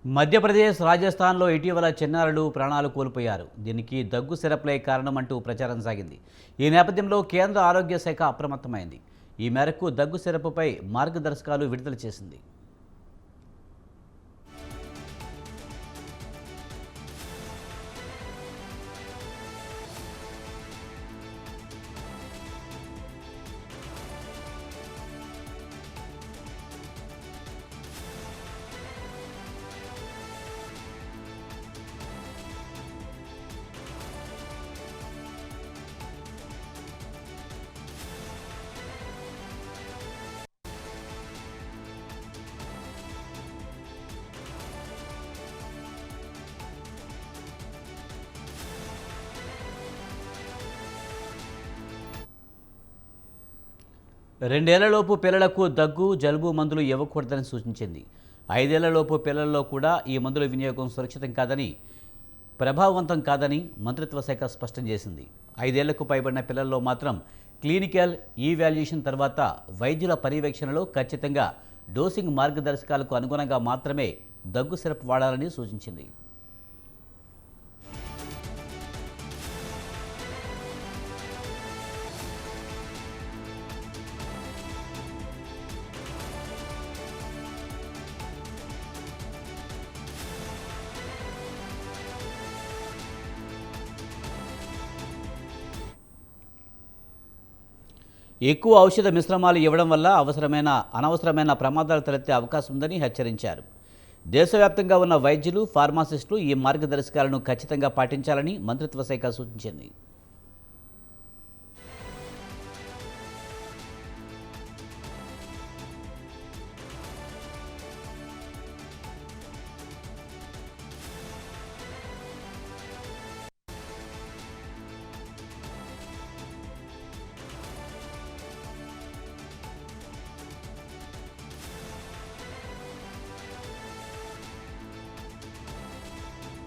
మధ్యప్రదేశ్, రాజస్థాన్లో ఇటీవల చిన్నారులు ప్రాణాలు కోల్పోయారు. దీనికి దగ్గు సిరప్లే కారణమంటూ ప్రచారం సాగింది. ఈ నేపథ్యంలో కేంద్ర ఆరోగ్య శాఖ అప్రమత్తమైంది. ఈ మేరకు దగ్గు సిరపుపై మార్గదర్శకాలు విడుదల చేసింది. 2 ఏళ్లలోపు పిల్లలకు దగ్గు, జలుబు మందులు ఇవ్వకూడదని సూచించింది. 5 ఏళ్లలోపు పిల్లల్లో కూడా ఈ మందుల వినియోగం సురక్షితం కాదని, ప్రభావవంతం కాదని మంత్రిత్వ శాఖ స్పష్టం చేసింది. 5 ఏళ్లకు పైబడిన పిల్లల్లో మాత్రం క్లినికల్ ఈవాల్యుయేషన్ తర్వాత వైద్యుల పర్యవేక్షణలో ఖచ్చితంగా డోసింగ్ మార్గదర్శకాలకు అనుగుణంగా మాత్రమే దగ్గు సిరప్ వాడాలని సూచించింది. ఎక్కువ ఔషధ మిశ్రమాలు ఇవ్వడం వల్ల అనవసరమైన ప్రమాదాలు తలెత్తే అవకాశం ఉందని హెచ్చరించారు. దేశవ్యాప్తంగా ఉన్న వైద్యులు, ఫార్మాసిస్టులు ఈ మార్గదర్శకాలను ఖచ్చితంగా పాటించాలని మంత్రిత్వ శాఖ సూచించింది.